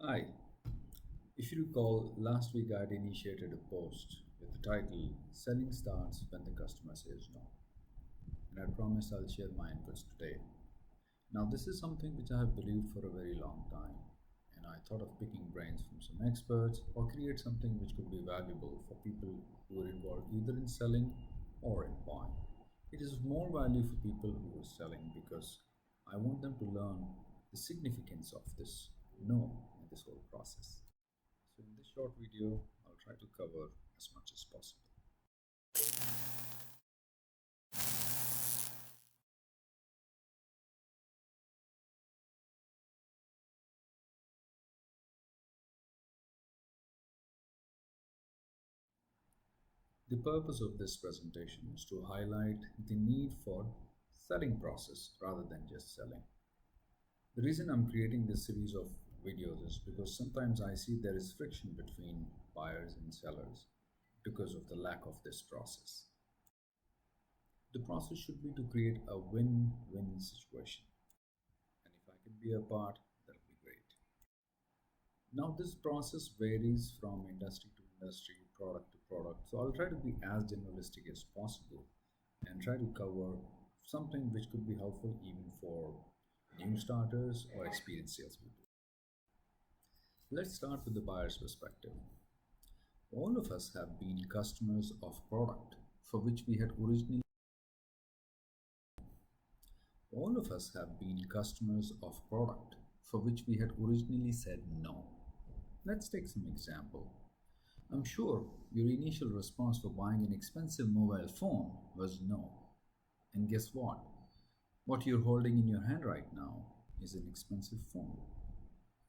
Hi, if you recall, last week I had initiated a post with the title Selling Starts When the Customer Says No, and I promise I'll share my inputs today. Now, this is something which I have believed for a very long time, and I thought of picking brains from some experts or create something which could be valuable for people who are involved either in selling or in buying. It is more value for people who are selling because I want them to learn the significance of this no in this whole process. So in this short video, I'll try to cover as much as possible. The purpose of this presentation is to highlight the need for selling process rather than just selling. The reason I'm creating this series of videos is because sometimes I see there is friction between buyers and sellers because of the lack of this process. The process should be to create a win-win situation. And if I can be a part, that'll be great. Now, this process varies from industry to industry, product to product. So I'll try to be as generalistic as possible and try to cover something which could be helpful even for new starters or experienced salespeople. Let's start with the buyer's perspective. All of us have been customers of product for which we had originally all of us have been customers of product for which we had originally said no. Let's take some example. I'm sure your initial response for buying an expensive mobile phone was no. And guess what? What you're holding in your hand right now is an expensive phone.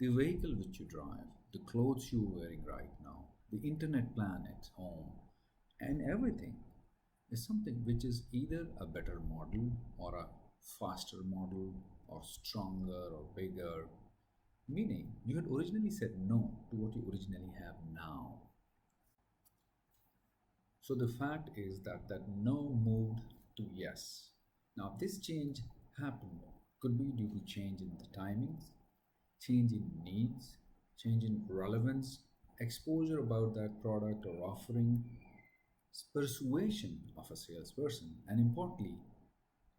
The vehicle which you drive, the clothes you're wearing right now, the internet plan at home, and everything is something which is either a better model or a faster model or stronger or bigger, meaning you had originally said no to what you originally have now. So the fact is that no moved to yes. Now this change happened could be due to change in the timings, change in needs, change in relevance, exposure about that product or offering, persuasion of a salesperson, and importantly,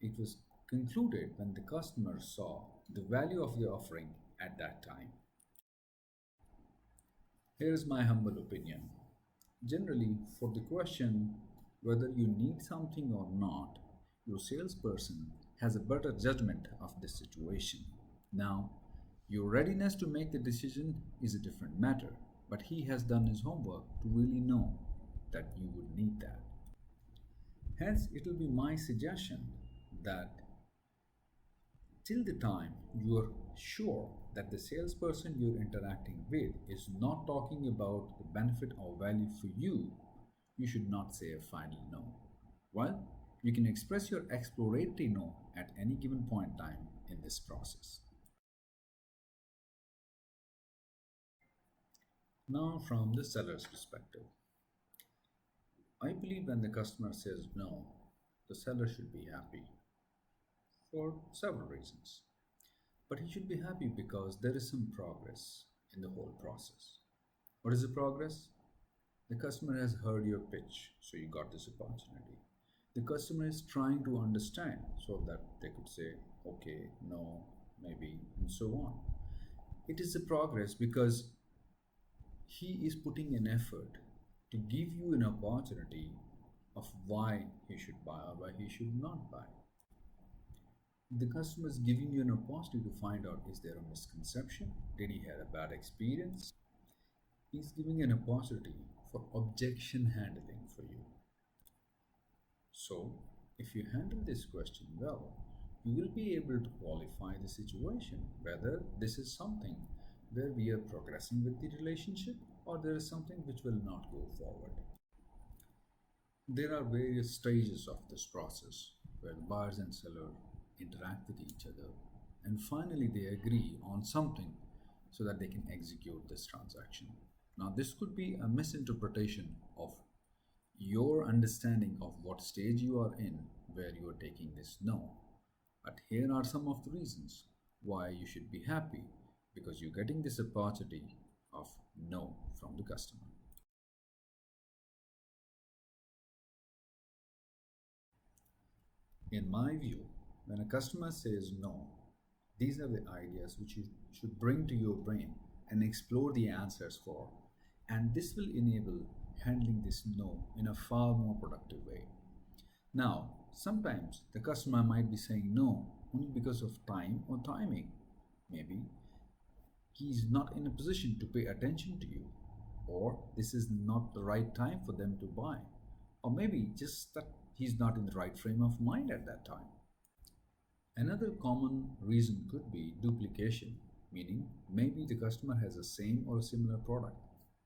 it was concluded when the customer saw the value of the offering at that time. Here is my humble opinion. Generally, for the question whether you need something or not, your salesperson has a better judgment of the situation. Now, your readiness to make the decision is a different matter, but he has done his homework to really know that you would need that. Hence, it will be my suggestion that till the time you are sure that the salesperson you're interacting with is not talking about the benefit or value for you, you should not say a final no. Well, you can express your exploratory no at any given point in time in this process. Now, from the seller's perspective, I believe when the customer says no, the seller should be happy for several reasons. But he should be happy because there is some progress in the whole process. What is the progress? The customer has heard your pitch, so you got this opportunity. The customer is trying to understand so that they could say, okay, no, maybe, and so on. It is a progress because he is putting an effort to give you an opportunity of why he should buy or why he should not buy. The customer is giving you an opportunity to find out, is there a misconception? Did he have a bad experience? He's giving an opportunity for objection handling for you. So, if you handle this question well, you will be able to qualify the situation whether this is something where we are progressing with the relationship or there is something which will not go forward. There are various stages of this process where buyers and seller interact with each other and finally they agree on something so that they can execute this transaction. Now, this could be a misinterpretation of your understanding of what stage you are in where you are taking this no. But here are some of the reasons why you should be happy because you're getting this opportunity of no from the customer. In my view, when a customer says no, these are the ideas which you should bring to your brain and explore the answers for. And this will enable handling this no in a far more productive way. Now, sometimes the customer might be saying no only because of time or timing. Maybe he's not in a position to pay attention to you, or this is not the right time for them to buy, or maybe just that he's not in the right frame of mind at that time. Another common reason could be duplication, meaning maybe the customer has the same or a similar product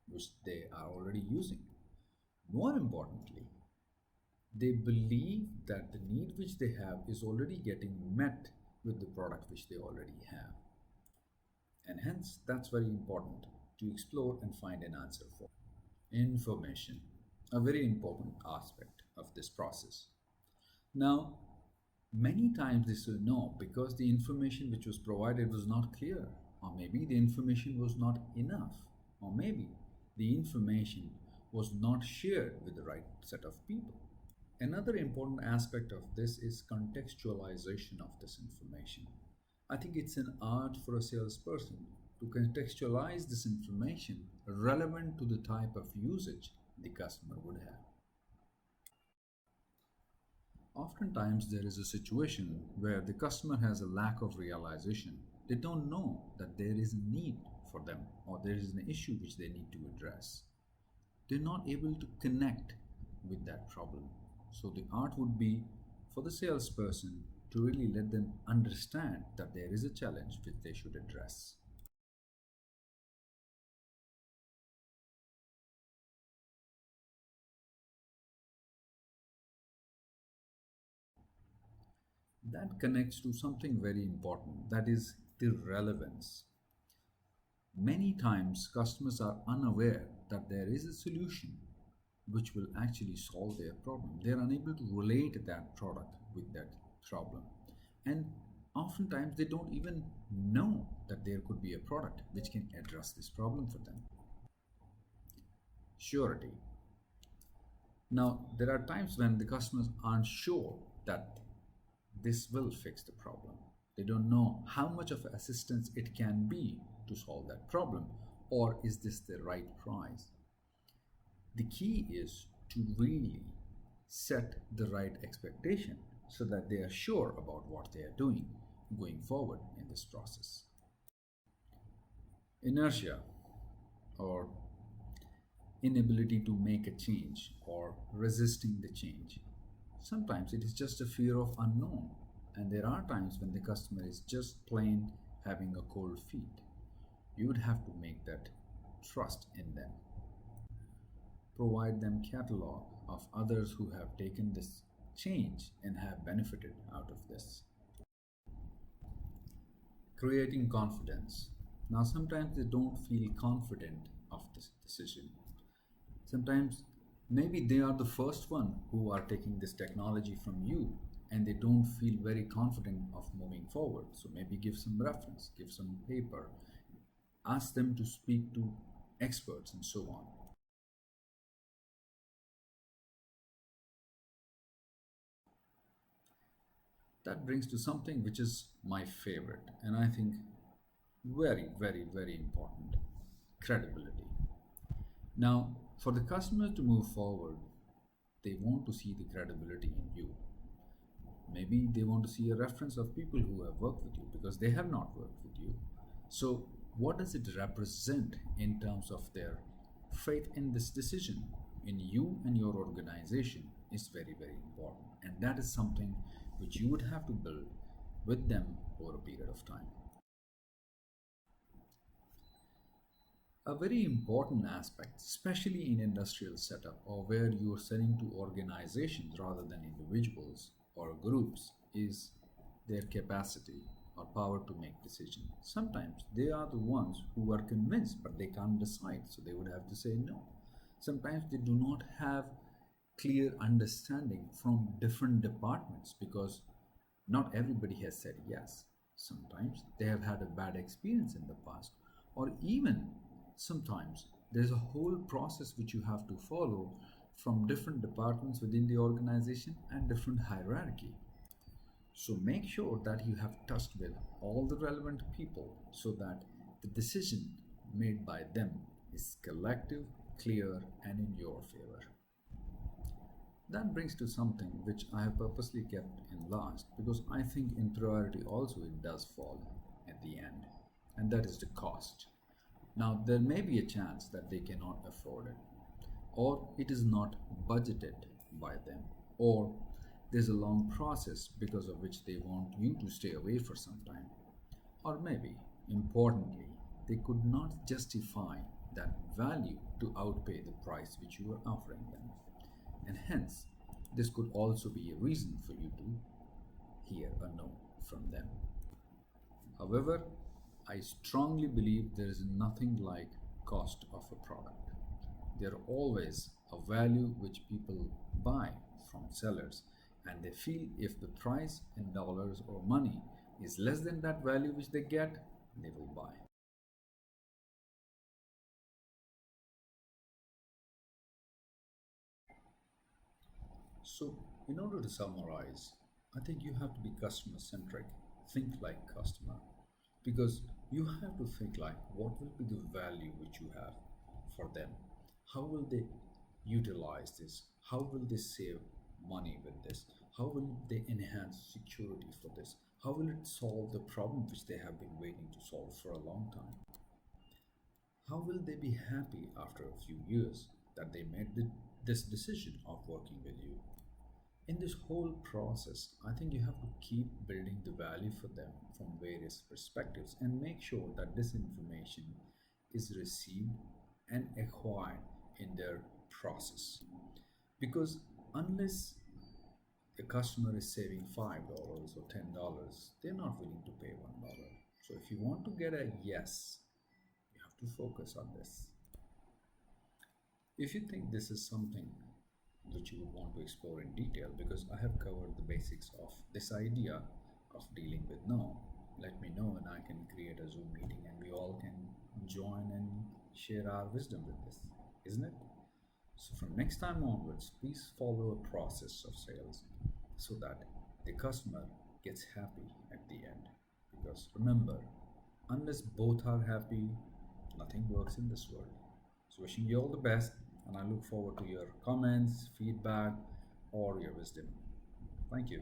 which they are already using. More importantly, they believe that the need which they have is already getting met with the product which they already have. And hence, that's very important to explore and find an answer for. Information, a very important aspect of this process. Now, many times they say no because the information which was provided was not clear, or maybe the information was not enough, or maybe the information was not shared with the right set of people. Another important aspect of this is contextualization of this information. I think it's an art for a salesperson to contextualize this information relevant to the type of usage the customer would have. Oftentimes, there is a situation where the customer has a lack of realization. They don't know that there is a need for them or there is an issue which they need to address. They're not able to connect with that problem. So, the art would be for the salesperson to really let them understand that there is a challenge which they should address. That connects to something very important, that is the relevance. Many times customers are unaware that there is a solution which will actually solve their problem. They are unable to relate that product with that problem. And oftentimes they don't even know that there could be a product which can address this problem for them. Surety. Now, there are times when the customers aren't sure that this will fix the problem. They don't know how much of assistance it can be to solve that problem, or is this the right price? The key is to really set the right expectation so that they are sure about what they are doing going forward in this process. Inertia, or inability to make a change or resisting the change. Sometimes it is just a fear of unknown, and there are times when the customer is just plain having a cold feet. You would have to make that trust in them. Provide them catalog of others who have taken this change and have benefited out of this. Creating confidence. Now, sometimes they don't feel confident of this decision. Sometimes maybe they are the first one who are taking this technology from you and they don't feel very confident of moving forward. So maybe give some reference, give some paper, ask them to speak to experts and so on. That brings to something which is my favorite and I think very, very, very important: credibility. Now, for the customer to move forward, they want to see the credibility in you. Maybe they want to see a reference of people who have worked with you because they have not worked with you. So, what does it represent in terms of their faith in this decision, in you and your organization, is very, very important. And that is something which you would have to build with them over a period of time. A very important aspect, especially in industrial setup or where you are selling to organizations rather than individuals or groups, is their capacity or power to make decisions. Sometimes they are the ones who are convinced but they can't decide, so they would have to say no. Sometimes they do not have clear understanding from different departments because not everybody has said yes. Sometimes they have had a bad experience in the past, or even sometimes there's a whole process which you have to follow from different departments within the organization and different hierarchy. So make sure that you have touched with all the relevant people so that the decision made by them is collective, clear, and in your favor. That brings to something which I have purposely kept in last because I think in priority also it does fall at the end, and that is the cost. Now, there may be a chance that they cannot afford it, or it is not budgeted by them, or there's a long process because of which they want you to stay away for some time, or maybe, importantly, they could not justify that value to outpay the price which you are offering them. And hence, this could also be a reason for you to hear a no from them. However, I strongly believe there is nothing like cost of a product. There always a value which people buy from sellers, and they feel if the price in dollars or money is less than that value which they get, they will buy. So, in order to summarize, I think you have to be customer centric. Think like customer. Because you have to think like what will be the value which you have for them? How will they utilize this? How will they save money with this? How will they enhance security for this? How will it solve the problem which they have been waiting to solve for a long time? How will they be happy after a few years that they made this decision of working with you? In this whole process, I think you have to keep building the value for them from various perspectives and make sure that this information is received and acquired in their process. Because unless a customer is saving $5 or $10, they're not willing to pay $1. So if you want to get a yes, you have to focus on this. If you think this is something which you would want to explore in detail, because I have covered the basics of this idea of dealing with no, let me know and I can create a Zoom meeting and we all can join and share our wisdom with this, isn't it? So from next time onwards, please follow a process of sales so that the customer gets happy at the end. Because remember, unless both are happy, nothing works in this world. So wishing you all the best, and I look forward to your comments, feedback, or your wisdom. Thank you.